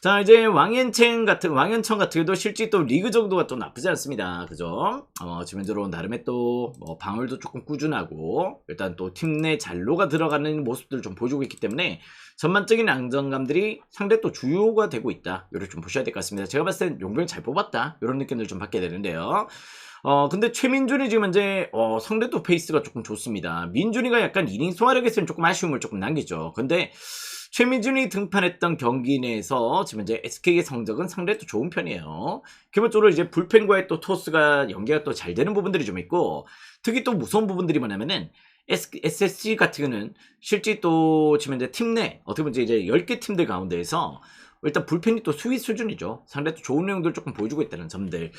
자, 이제 왕연청 같은 경우도 실제 또 리그 정도가 또 나쁘지 않습니다. 그죠? 지면적으로 나름의 또 방울도 조금 꾸준하고 일단 또 팀 내 잔로가 들어가는 모습들을 좀 보여주고 있기 때문에 전반적인 안정감들이 상당히 또 주요가 되고 있다. 이렇게 좀 보셔야 될 것 같습니다. 제가 봤을 땐 용병 잘 뽑았다. 이런 느낌을 좀 받게 되는데요. 근데 최민준이 지금 현재 상대 또 페이스가 조금 좋습니다. 민준이가 약간 이닝 소화력에서는 조금 아쉬움을 조금 남기죠. 근데 최민준이 등판했던 경기 내에서 지금 이제 SK의 성적은 상당히 또 좋은 편이에요. 기본적으로 이제 불펜과의 또 토스가 연계가 또 잘 되는 부분들이 좀 있고, 특히 또 무서운 부분들이 뭐냐면은 SSG 같은 경우는 실제 또 지금 이제 팀 내 어떻게 보면 이제 10개 팀들 가운데에서 일단 불펜이 또 수위 수준이죠. 상당히 또 좋은 내용들을 조금 보여주고 있다는 점들.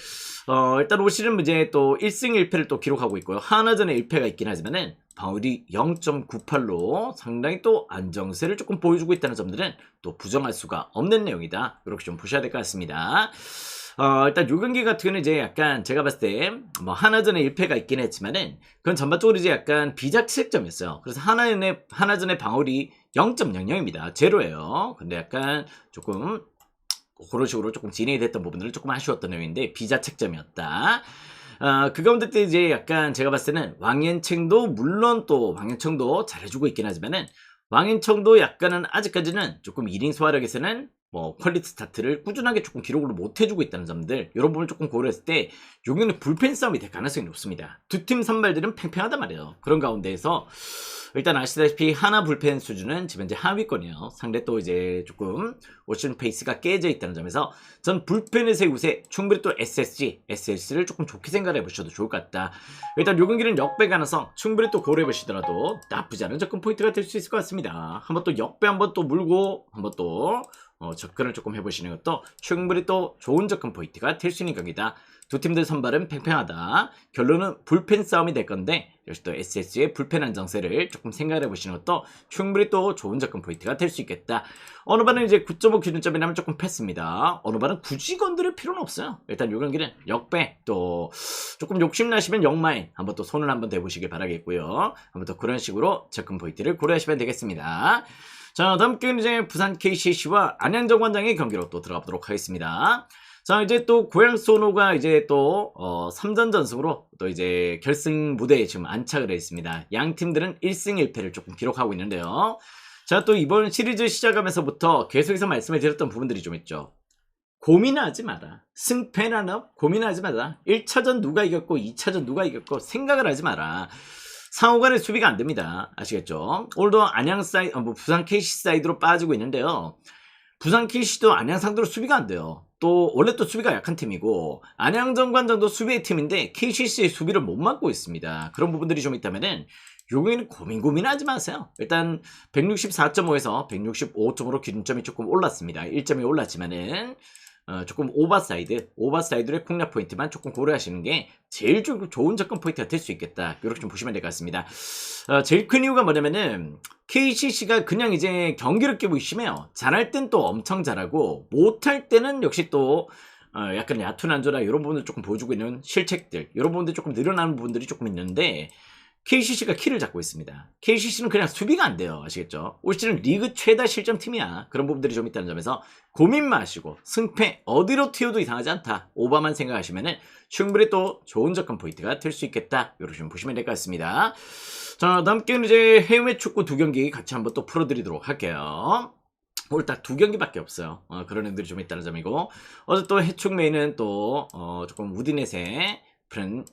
일단 올 시즌 이제 또 1승 1패를 또 기록하고 있고요. 하나전에 1패가 있긴 하지만은 방울이 0.98로 상당히 또 안정세를 조금 보여주고 있다는 점들은 또 부정할 수가 없는 내용이다. 이렇게 좀 보셔야 될 것 같습니다. 일단 요 경기 같은 경우는 이제 약간 제가 봤을 때 하나전에 1패가 있긴 했지만은 그건 전반적으로 이제 약간 비자책점이었어요. 그래서 하나전에 방울이 0.00입니다. 제로예요. 근데 약간 조금 그런 식으로 조금 진행이 됐던 부분들은 조금 아쉬웠던 내용인데 비자책점이었다. 그 가운데 때 이제 약간 제가 봤을 때는 왕연청도 물론 또 왕연청도 잘해주고 있긴 하지만은 왕연청도 약간은 아직까지는 조금 이닝 소화력에서는 퀄리티 스타트를 꾸준하게 조금 기록으로 못 해주고 있다는 점들, 이런 부분을 조금 고려했을 때 여기는 불펜 싸움이 될 가능성이 높습니다. 두 팀 선발들은 팽팽하단 말이에요. 그런 가운데에서 일단 아시다시피 하나 불펜 수준은 지금 현재 하위권이에요. 상대 또 이제 조금 오션 페이스가 깨져 있다는 점에서 전 불펜에서의 우세 충분히 또 SS를 조금 좋게 생각해 보셔도 좋을 것 같다. 일단 요 경기는 역배 가능성 충분히 또 고려해 보시더라도 나쁘지 않은 접근 포인트가 될 수 있을 것 같습니다. 한번 또 역배 한번 또 물고 한번 또 접근을 조금 해보시는 것도 충분히 또 좋은 접근 포인트가 될 수 있는 경기다. 두 팀들 선발은 팽팽하다. 결론은 불펜 싸움이 될 건데 역시 또 SSG의 불펜 안정세를 조금 생각해 보시는 것도 충분히 또 좋은 접근 포인트가 될 수 있겠다. 어느 반은 이제 9.5 기준점이라면 조금 패스입니다. 어느 반은 굳이 건드릴 필요는 없어요. 일단 요 경기는 역배 또 조금 욕심나시면 역마인 한번 또 손을 한번 대보시길 바라겠고요. 한번 또 그런 식으로 접근 포인트를 고려하시면 되겠습니다. 자, 다음 경기는 이제 부산 KCC와 안양정관장의 경기로 또 들어가 보도록 하겠습니다. 자, 이제 또 고양 소노가 이제 또 3전 전승으로 또 이제 결승 무대에 지금 안착을 해 있습니다. 양 팀들은 1승 1패를 조금 기록하고 있는데요. 자, 또 이번 시리즈 시작하면서부터 계속해서 말씀을 드렸던 부분들이 좀 있죠. 고민하지 마라. 승패라는 고민하지 마라. 1차전 누가 이겼고 2차전 누가 이겼고 생각을 하지 마라. 상호간의 수비가 안 됩니다. 아시겠죠? 오늘도 안양 사이드, 부산 KC 사이드로 빠지고 있는데요. 부산 KC도 안양 상대로 수비가 안 돼요. 또 원래 또 수비가 약한 팀이고 안양정관장도 수비의 팀인데 KCC의 수비를 못 막고 있습니다. 그런 부분들이 좀 있다면은 요기는 고민하지 마세요. 일단 164.5에서 165점으로 기준점이 조금 올랐습니다. 1점이 올랐지만은 조금 오버사이드의 폭락 포인트만 조금 고려하시는 게 제일 좋은 접근 포인트가 될 수 있겠다. 이렇게 좀 보시면 될 것 같습니다. 제일 큰 이유가 뭐냐면은 KCC가 그냥 이제 경기를 깨고 심해요. 잘할 땐 또 엄청 잘하고 못할 때는 역시 또 약간 얕은 안조나 이런 부분을 조금 보여주고 있는 실책들 이런 부분들 조금 늘어나는 부분들이 조금 있는데 KCC가 키를 잡고 있습니다. KCC는 그냥 수비가 안 돼요. 아시겠죠? 올 시즌 리그 최다 실점 팀이야. 그런 부분들이 좀 있다는 점에서 고민 마시고 승패 어디로 튀어도 이상하지 않다. 오버만 생각하시면은 충분히 또 좋은 접근 포인트가 될 수 있겠다. 이렇게 좀 보시면 될 것 같습니다. 자, 다음 경기는 이제 해외 축구 2경기 같이 한번 또 풀어드리도록 할게요. 오늘 딱 2경기밖에 없어요. 그런 애들이 좀 있다는 점이고 어제 또 해축 메인은 또 조금 우디넷의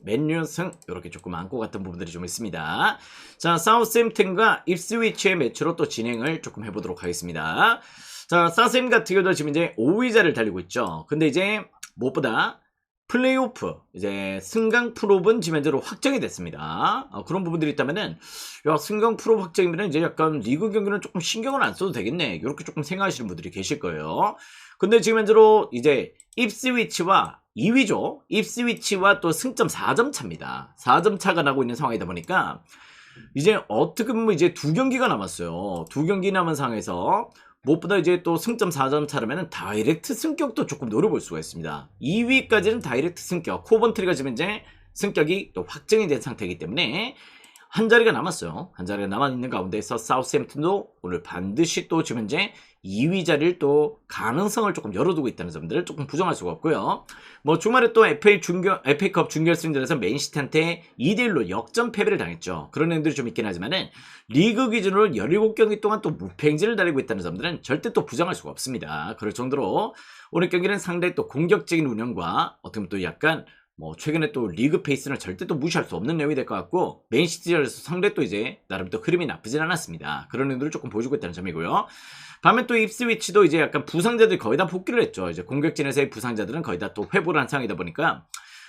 맨유 승 이렇게 조금 안고 갔던 부분들이 좀 있습니다. 자, 사우스햄튼과 입스위치의 매치로 또 진행을 조금 해보도록 하겠습니다. 자, 사우스햄 같은 경우도 지금 이제 5위자를 달리고 있죠. 근데 이제 무엇보다 플레이오프 이제 승강 프로는 지금 현재로 확정이 됐습니다. 그런 부분들이 있다면은 야, 승강 프로 확정이면 이제 약간 리그 경기는 조금 신경을 안 써도 되겠네. 이렇게 조금 생각하시는 분들이 계실 거예요. 근데 지금 현재로 이제 입스위치와 2위죠. 입스위치와 또 승점 4점 차입니다. 4점 차가 나고 있는 상황이다 보니까 이제 어떻게 보면 이제 2경기가 남았어요. 2경기 남은 상황에서 무엇보다 이제 또 승점 4점 차라면 다이렉트 승격도 조금 노려볼 수가 있습니다. 2위까지는 다이렉트 승격, 코번트리가 지금 이제 승격이 또 확정이 된 상태이기 때문에 한 자리가 남았어요. 한 자리가 남아있는 가운데서 사우스햄튼도 오늘 반드시 또 지금 현재 2위 자리를 또 가능성을 조금 열어두고 있다는 점들을 조금 부정할 수가 없고요. 뭐 주말에 또 FA컵 준결승전에서 맨시티한테 2대1로 역전 패배를 당했죠. 그런 애들이 좀 있긴 하지만은 리그 기준으로 17경기 동안 또 무패행진을 달리고 있다는 점들은 절대 또 부정할 수가 없습니다. 그럴 정도로 오늘 경기는 상당히 또 공격적인 운영과 어떻게 보면 또 약간 뭐 최근에 또 리그 페이스는 절대 또 무시할 수 없는 내용이 될 것 같고 맨시티전에서 상대 또 이제 나름 또 흐름이 나쁘진 않았습니다. 그런 의도를 조금 보여주고 있다는 점이고요. 반면 또 입스위치도 이제 약간 부상자들이 거의 다 복귀를 했죠. 이제 공격진에서의 부상자들은 거의 다 또 회복을 한 상황이다 보니까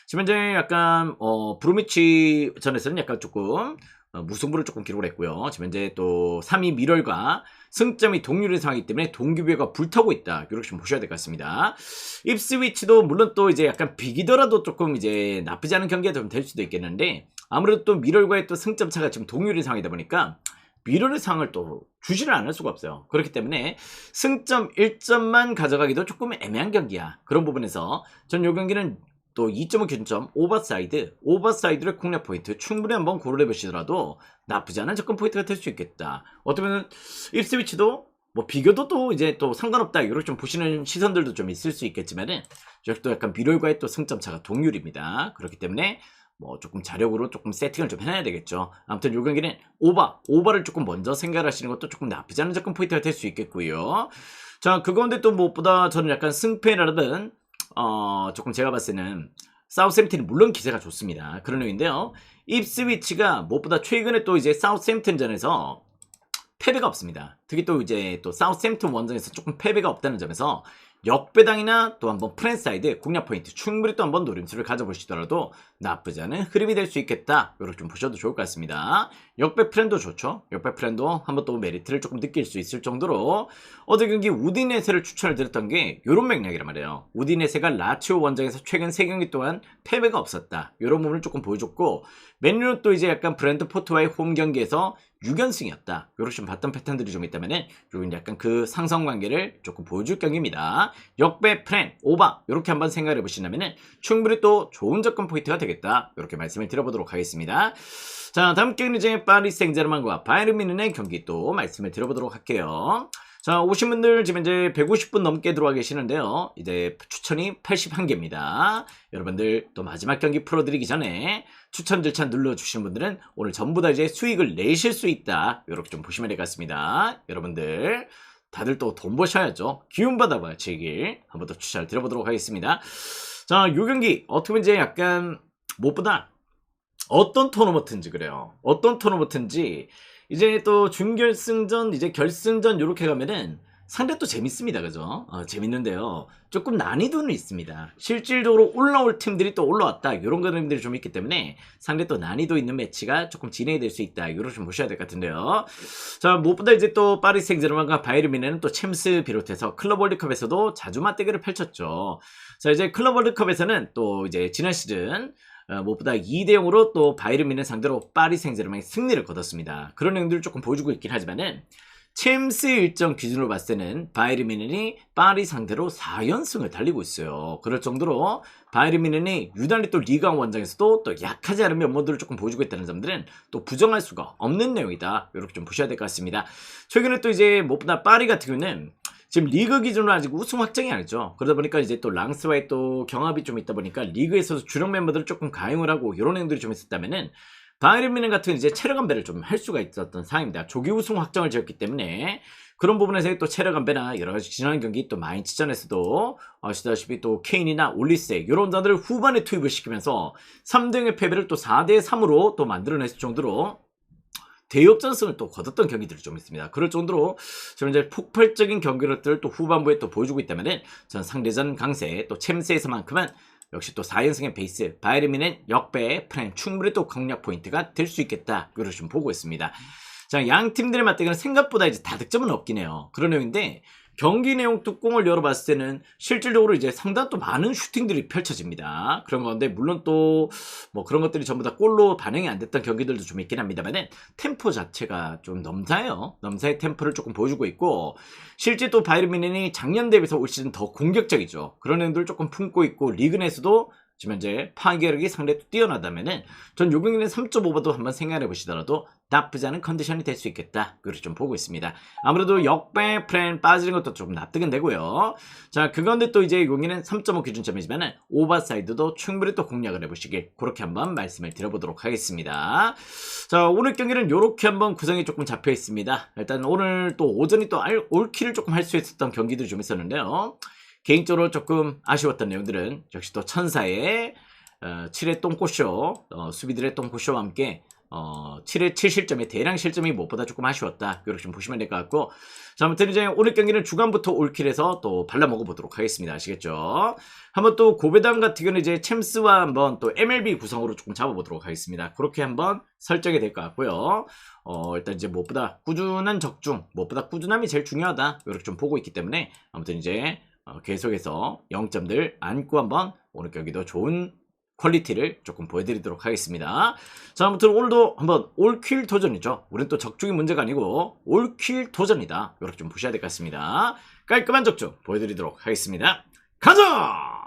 지금 현재 약간 브루미치 전에서는 약간 조금 무승부를 조금 기록을 했고요. 지금 현재 또 3위 미럴과 승점이 동률인 상황이기 때문에 동기부여가 불타고 있다. 이렇게 좀 보셔야 될 것 같습니다. 입스위치도 물론 또 이제 약간 비기더라도 조금 이제 나쁘지 않은 경기가 좀 될 수도 있겠는데 아무래도 또 미럴과의 또 승점 차가 지금 동률인 상황이다 보니까 미럴의 상을 또 주지를 않을 수가 없어요. 그렇기 때문에 승점 1점만 가져가기도 조금 애매한 경기야. 그런 부분에서 전 이 경기는 또 2.5 기준점 오버사이드의 공략 포인트 충분히 한번 고려해 보시더라도 나쁘지 않은 접근 포인트가 될 수 있겠다. 어쩌면 입스위치도 뭐 비교도 또 이제 또 상관없다 이렇게 좀 보시는 시선들도 좀 있을 수 있겠지만은 또 약간 미럴과의 또 승점 차가 동률입니다. 그렇기 때문에 뭐 조금 자력으로 조금 세팅을 좀 해놔야 되겠죠. 아무튼 요 경기는 오버를 조금 먼저 생각하시는 것도 조금 나쁘지 않은 접근 포인트가 될 수 있겠고요. 자, 그 가운데 또 무엇보다 저는 약간 승패라든 조금 제가 봤을 때는 사우스햄튼이 물론 기세가 좋습니다. 그런 의미인데요. 입스위치가 무엇보다 최근에 또 이제 사우스햄튼전에서 패배가 없습니다. 특히 또 이제 또 사우스햄튼 원정에서 조금 패배가 없다는 점에서 역배당이나 또 한번 프랜사이드 공략 포인트 충분히 또 한번 노림수를 가져보시더라도 나쁘지 않은 흐름이 될 수 있겠다. 이렇게 좀 보셔도 좋을 것 같습니다. 역배 프렌도 좋죠. 역배 프렌도 한번 또 메리트를 조금 느낄 수 있을 정도로 어제 경기 우디네세를 추천을 드렸던 게 이런 맥락이란 말이에요. 우디네세가 라치오 원정에서 최근 3경기 동안 패배가 없었다. 이런 부분을 조금 보여줬고 맨유는 또 이제 약간 브랜트포트와의 홈 경기에서 6연승이었다. 이렇게 좀 봤던 패턴들이 좀 있다면은 요건 약간 그 상성관계를 조금 보여줄 경기입니다. 역배, 프렌, 오바 이렇게 한번 생각해 보신다면은 충분히 또 좋은 접근 포인트가 되겠다. 이렇게 말씀을 드려보도록 하겠습니다. 자, 다음 경기 중에 파리 생제르맹과 바이에른 뮌헨의 경기 또 말씀을 드려보도록 할게요. 자, 오신 분들 지금 이제 150분 넘게 들어와 계시는데요. 이제 추천이 81개입니다. 여러분들 또 마지막 경기 풀어드리기 전에 추천 절차 눌러주시는 분들은 오늘 전부 다 이제 수익을 내실 수 있다. 이렇게 좀 보시면 될 것 같습니다. 여러분들 다들 또 돈 버셔야죠. 기운 받아봐야지 한번 더 추천을 드려보도록 하겠습니다. 자, 요 경기 어떻게 보면 이제 약간 무엇보다 어떤 토너먼트인지 그래요. 어떤 토너먼트인지 이제 또 준결승전 이제 결승전 요렇게 가면은 상대 또 재밌습니다. 그죠? 재밌는데요. 조금 난이도는 있습니다. 실질적으로 올라올 팀들이 또 올라왔다. 이런 그림들이 좀 있기 때문에 상대 또 난이도 있는 매치가 조금 진행이 될 수 있다. 이걸 좀 보셔야 될 것 같은데요. 자, 무엇보다 이제 또 파리 생제르맹과 바이에른 뮌헨은 또 챔스 비롯해서 클럽 월드컵에서도 자주 맞대결을 펼쳤죠. 자, 이제 클럽 월드컵에서는 또 이제 지난 시즌 무엇보다 2대0으로 또 바이에른 뮌헨 상대로 파리 생제르맹이 승리를 거뒀습니다. 그런 내용들을 조금 보여주고 있긴 하지만은 챔스 일정 기준으로 봤을 때는 바이에른 뮌헨이 파리 상대로 4연승을 달리고 있어요. 그럴 정도로 바이에른 뮌헨이 유달리 또 리그왕 원정에서도 또 약하지 않은 면모들을 조금 보여주고 있다는 점들은 또 부정할 수가 없는 내용이다. 이렇게 좀 보셔야 될 것 같습니다. 최근에 또 이제 무엇보다 파리 같은 경우는 지금 리그 기준으로 아직 우승 확정이 아니죠. 그러다 보니까 이제 또 랑스와의 또 경합이 좀 있다 보니까 리그에서도 주력 멤버들을 조금 가용을 하고 이런 행동들이 좀 있었다면은 바이에른 뮌헨 같은 이제 체력 안배를 좀 할 수가 있었던 상황입니다. 조기 우승 확정을 지었기 때문에 그런 부분에서 또 체력 안배나 여러 가지 지난 경기 또 마인츠전에서도 아시다시피 또 케인이나 올리세 이런 자들을 후반에 투입을 시키면서 3등의 패배를 또 4대3으로 또 만들어냈을 정도로 대역전승을 또 거뒀던 경기들이 좀 있습니다. 그럴 정도로 지금 이제 폭발적인 경기력들을 또 후반부에 또 보여주고 있다면은 전 상대전 강세 또 챔스에서만큼은 역시 또 4연승의 베이스 바이에른 뮌헨 역배 프렌 충분히 또 강력 포인트가 될 수 있겠다. 그걸 좀 보고 있습니다. 자, 양 팀들의 맞대결은 생각보다 이제 다득점은 없긴 해요. 그런 내용인데 경기 내용 뚜껑을 열어봤을 때는 실질적으로 이제 상당히 또 많은 슈팅들이 펼쳐집니다. 그런 건데 물론 또 뭐 그런 것들이 전부 다 골로 반영이 안 됐던 경기들도 좀 있긴 합니다만은 템포 자체가 좀 넘사해요. 넘사의 템포를 조금 보여주고 있고 실제 또 바이에른 뮌헨이 작년 대비해서 올 시즌 더 공격적이죠. 그런 내용들을 조금 품고 있고 리그 내에서도 지금 현재 파괴력이 상당히 뛰어나다면은 전 요 경기는 3.5봐도 한번 생각해 보시더라도 나쁘지 않은 컨디션이 될 수 있겠다. 그렇게 좀 보고 있습니다. 아무래도 역배 프렌 빠지는 것도 조금 납득은 되고요. 자, 그건데 또 이제 여기는 3.5 기준점이지만은 오버사이드도 충분히 또 공략을 해보시길 그렇게 한번 말씀을 드려보도록 하겠습니다. 자, 오늘 경기는 요렇게 한번 구성이 조금 잡혀 있습니다. 일단 오늘 또 오전이 또 올킬을 조금 할 수 있었던 경기들이 좀 있었는데요. 개인적으로 조금 아쉬웠던 내용들은 역시 또 천사의 7회 똥꼬쇼 수비들의 똥꼬쇼와 함께 7회 7실점의 대량 실점이 무엇보다 조금 아쉬웠다. 이렇게 좀 보시면 될 것 같고 자, 아무튼 이제 오늘 경기는 주간부터 올킬해서 또 발라먹어 보도록 하겠습니다. 아시겠죠? 한번 또 고배당 같은 경우는 이제 챔스와 한번 또 MLB 구성으로 조금 잡아보도록 하겠습니다. 그렇게 한번 설정이 될 것 같고요. 일단 이제 무엇보다 꾸준한 적중, 무엇보다 꾸준함이 제일 중요하다. 이렇게 좀 보고 있기 때문에 아무튼 이제 계속해서 0점들 안고 한번 오늘 경기도 좋은 퀄리티를 조금 보여드리도록 하겠습니다. 자, 아무튼 오늘도 한번 올킬 도전이죠. 우린 또 적중이 문제가 아니고 올킬 도전이다. 이렇게 좀 보셔야 될 것 같습니다. 깔끔한 적중 보여드리도록 하겠습니다. 가자!